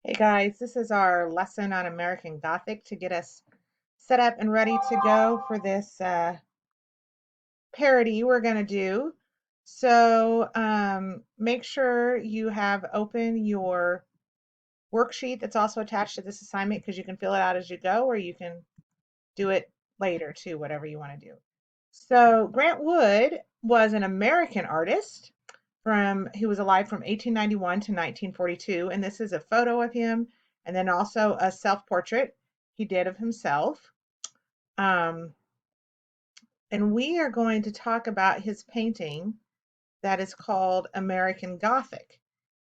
Hey guys, this is our lesson on American Gothic to get us set up and ready to go for this parody we're going to do. So make sure you have open your worksheet that's also attached to this assignment because you can fill it out as you go or you can do it later too, whatever you want to do. So Grant Wood was an American artist he was alive from 1891 to 1942, and this is a photo of him and then also a self-portrait he did of himself. Um, and we are going to talk about his painting that is called American Gothic.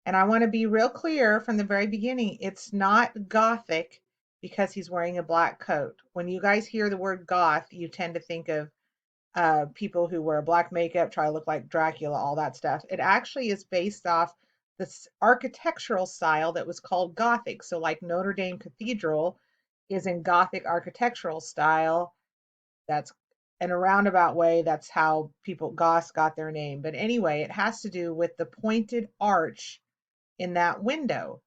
And I want to be real clear from the very beginning, it's not Gothic because he's wearing a black coat. When you guys hear the word goth, you tend to think of people who wear black makeup, try to look like Dracula, all that stuff. It actually is based off this architectural style that was called Gothic. So, like Notre Dame Cathedral is in Gothic architectural style. That's in a roundabout way, that's how people, Goths, got their name. But anyway, it has to do with the pointed arch in that window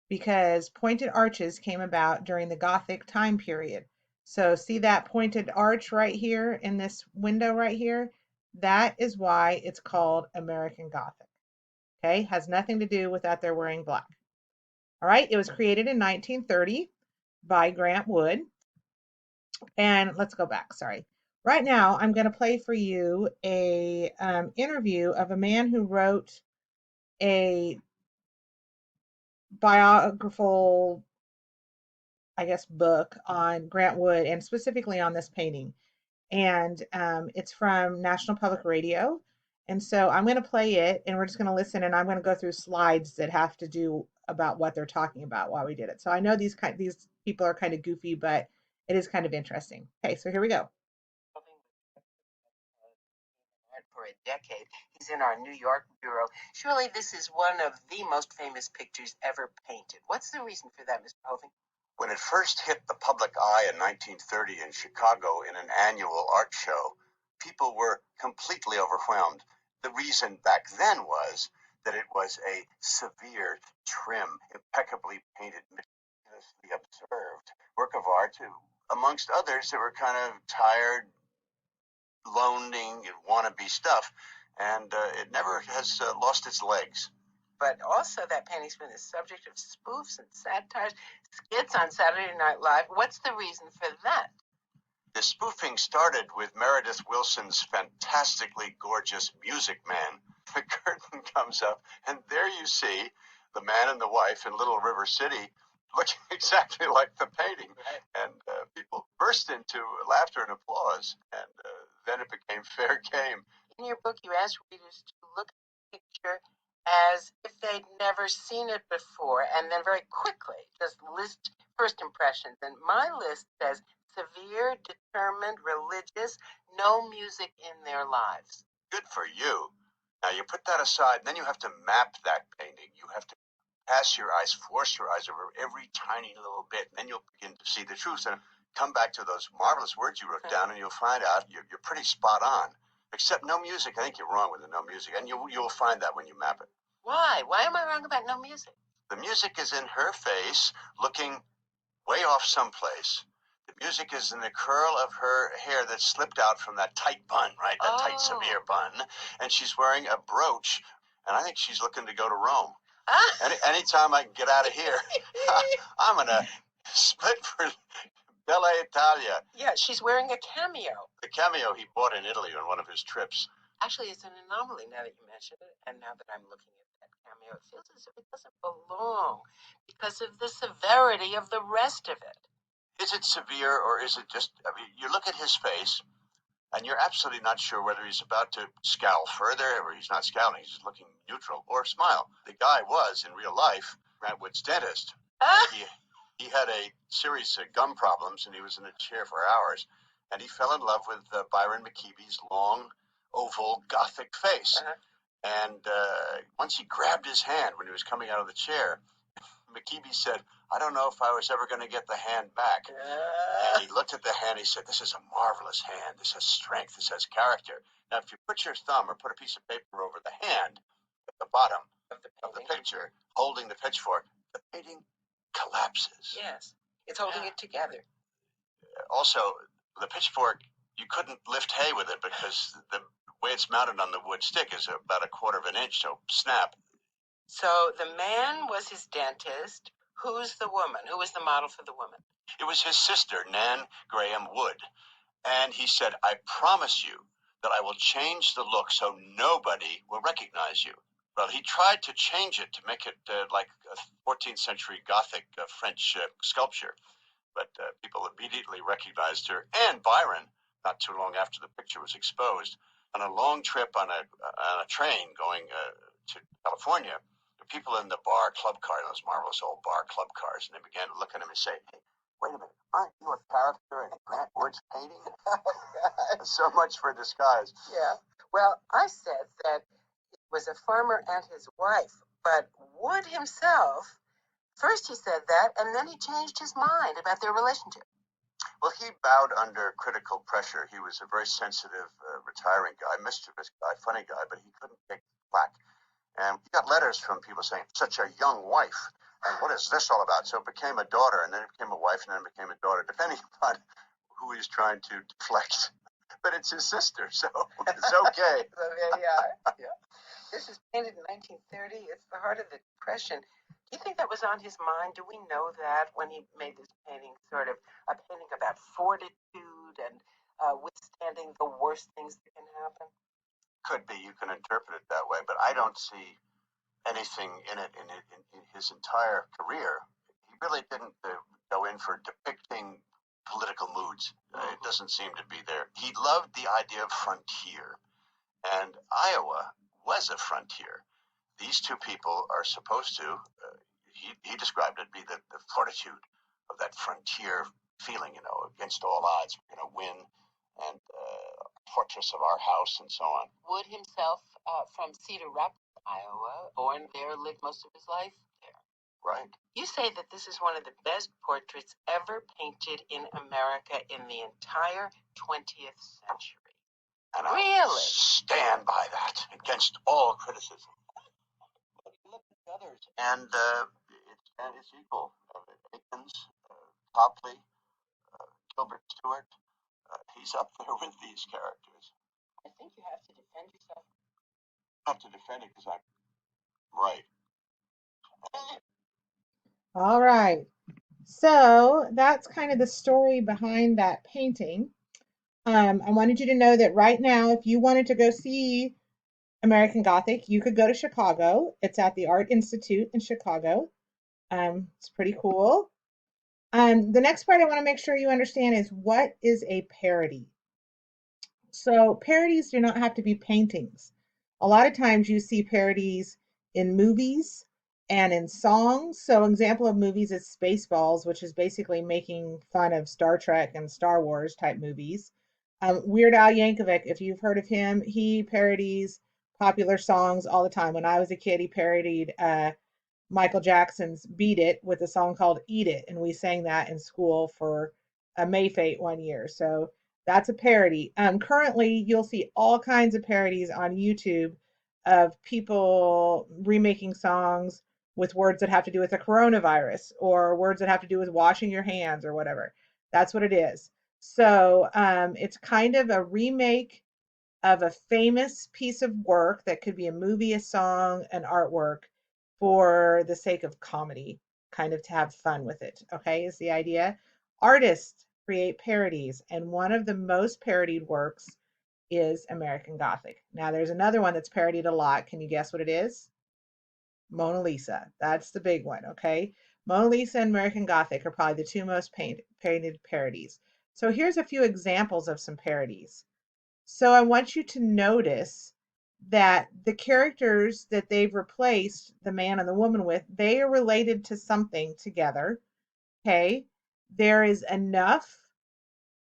because pointed arches came about during the Gothic time period. So see that pointed arch right here in this window right here? That is why it's called American Gothic. Okay, has nothing to do with that they're wearing black. All right, it was created in 1930 by Grant Wood. And let's go back, sorry. Right now, I'm going to play for you a interview of a man who wrote a biographical, I guess, book on Grant Wood and specifically on this painting. And it's from National Public Radio. And so I'm going to play it and we're just going to listen and I'm going to go through slides that have to do about what they're talking about while we did it. So I know these people are kind of goofy, but it is kind of interesting. Okay, so here we go. For a decade. He's in our New York bureau. Surely this is one of the most famous pictures ever painted. What's the reason for that, Mr. Hoving? When it first hit the public eye in 1930 in Chicago in an annual art show, people were completely overwhelmed. The reason back then was that it was a severe, trim, impeccably painted, meticulously observed work of art, amongst others that were kind of tired, loaning, and wannabe stuff. And it never has lost its legs. But also, that painting's been the subject of spoofs and satires, skits on Saturday Night Live. What's the reason for that? The spoofing started with Meredith Willson's fantastically gorgeous Music Man. The curtain comes up, and there you see the man and the wife in Little River City looking exactly like the painting. Right. And people burst into laughter and applause, and then it became fair game. In your book, you ask readers to look at the picture as if they'd never seen it before, and then very quickly just list first impressions. And my list says severe, determined, religious, no music in their lives. Good for you. Now you put that aside, and then you have to map that painting. You have to pass your eyes, force your eyes over every tiny little bit, and then you'll begin to see the truth and come back to those marvelous words you wrote down, and you'll find out you're pretty spot on. Except no music. I think you're wrong with the no music, and you'll find that when you map it. Why? Why am I wrong about no music? The music is in her face, looking way off someplace. The music is in the curl of her hair that slipped out from that tight bun, right? That tight, severe bun. And she's wearing a brooch, and I think she's looking to go to Rome. Anytime I can get out of here, I'm going to split for Bella Italia. Yeah, she's wearing a cameo. The cameo he bought in Italy on one of his trips. Actually, it's an anomaly now that you mention it, and now that I'm looking at that cameo, it feels as if it doesn't belong because of the severity of the rest of it. Is it severe or is it just, I mean, you look at his face and you're absolutely not sure whether he's about to scowl further or he's not scowling, he's just looking neutral or smile. The guy was, in real life, Grant Wood's dentist. He had a series of gum problems and he was in a chair for hours. And he fell in love with Byron McKeeby's long, oval, Gothic face. And once he grabbed his hand when he was coming out of the chair, McKeeby said, I don't know if I was ever going to get the hand back. And he looked at the hand, he said, this is a marvelous hand. This has strength, this has character. Now, if you put your thumb or put a piece of paper over the hand at the bottom of the picture, holding the pitchfork, the painting collapses. Yes, it's holding it together. Also, the pitchfork, you couldn't lift hay with it because the way it's mounted on the wood stick is about a quarter of an inch, so snap. So the man was his dentist. Who's the woman? Who was the model for the woman? It was his sister, Nan Graham Wood. And he said, I promise you that I will change the look so nobody will recognize you. Well, he tried to change it to make it like a 14th century Gothic French sculpture, but people immediately recognized her. And Byron, not too long after the picture was exposed, on a long trip on a train going to California, the people in the bar club car, those marvelous old bar club cars, and they began to look at him and say, hey, wait a minute, aren't you a character in Grant Wood's painting? So much for disguise. Yeah. Well, I said that it was a farmer and his wife, but Wood himself, first he said that, and then he changed his mind about their relationship. Well, he bowed under critical pressure. He was a very sensitive, retiring guy, mischievous guy, funny guy, but he couldn't take flack. And he got letters from people saying, such a young wife. And what is this all about? So it became a daughter, and then it became a wife, and then it became a daughter, depending upon who he's trying to deflect. But it's his sister, so it's okay. So there you are. Yeah. This is painted in 1930. It's the heart of the Depression. Do you think that was on his mind? Do we know that when he made this painting, sort of a painting about fortitude and withstanding the worst things that can happen? Could be. You can interpret it that way, but I don't see anything in it in his entire career. He really didn't go in for depicting political moods. It doesn't seem to be there. He loved the idea of frontier, and Iowa was a frontier. These two people are supposed to, he described it, be the fortitude of that frontier feeling, against all odds, we're going to win, and fortress of our house, and so on. Wood himself, from Cedar Rapids, Iowa, born there, lived most of his life there. Right. You say that this is one of the best portraits ever painted in America in the entire 20th century. And really? I stand by that against all criticism. But you look at the others, and it's equal. Dickens, Copley, Gilbert Stuart, he's up there with these characters. I think you have to defend yourself. I have to defend it because I'm right. All right. So that's kind of the story behind that painting. I wanted you to know that right now, if you wanted to go see American Gothic, you could go to Chicago. It's at the Art Institute in Chicago. It's pretty cool. The next part I want to make sure you understand is what is a parody. So parodies do not have to be paintings. A lot of times you see parodies in movies and in songs. So an example of movies is Spaceballs, which is basically making fun of Star Trek and Star Wars type movies. Weird Al Yankovic, if you've heard of him, he parodies popular songs all the time. When I was a kid, he parodied Michael Jackson's Beat It with a song called Eat It. And we sang that in school for a Mayfate one year. So that's a parody. Currently, you'll see all kinds of parodies on YouTube of people remaking songs with words that have to do with the coronavirus or words that have to do with washing your hands or whatever. That's what it is. So it's kind of a remake of a famous piece of work that could be a movie, a song, an artwork for the sake of comedy, kind of to have fun with it. Okay, is the idea. Artists create parodies, and one of the most parodied works is American Gothic. Now, there's another one that's parodied a lot. Can you guess what it is? Mona Lisa. That's the big one. Okay, Mona Lisa and American Gothic are probably the two most painted parodies. So here's a few examples of some parodies. So I want you to notice that the characters that they've replaced the man and the woman with, they are related to something together. Okay. There is enough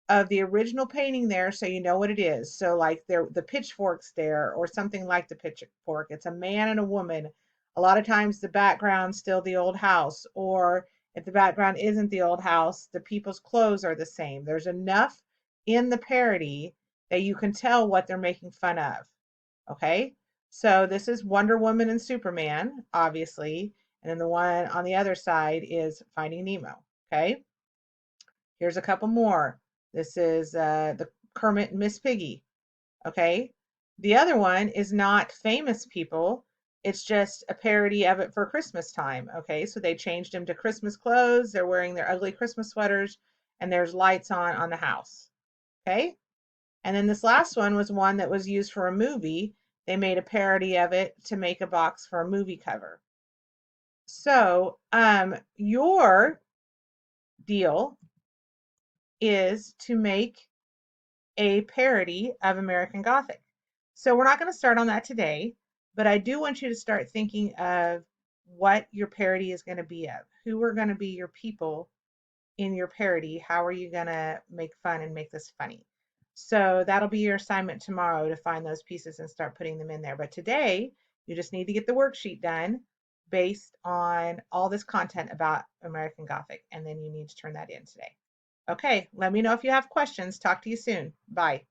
of the original painting there so you know what it is. So like there the pitchfork's there or something like the pitchfork. It's a man and a woman. A lot of times the background's still the old house, or if the background isn't the old house, the people's clothes are the same. There's enough in the parody that you can tell what they're making fun of. Okay? So this is Wonder Woman and Superman, obviously, And then the one on the other side is Finding Nemo. Okay. Here's a couple more. This is the Kermit and Miss Piggy. Okay. The other one is not famous people. It's just a parody of it for Christmas time. Okay. So they changed them to Christmas clothes. They're wearing their ugly Christmas sweaters and there's lights on the house. Okay. And then this last one was one that was used for a movie. They made a parody of it to make a box for a movie cover. So, your deal is to make a parody of American Gothic. So we're not going to start on that today, but I do want you to start thinking of what your parody is going to be of. Who are going to be your people in your parody? How are you going to make fun and make this funny? So that'll be your assignment tomorrow to find those pieces and start putting them in there. But today, you just need to get the worksheet done based on all this content about American Gothic, and then you need to turn that in today. Okay, let me know if you have questions. Talk to you soon. Bye.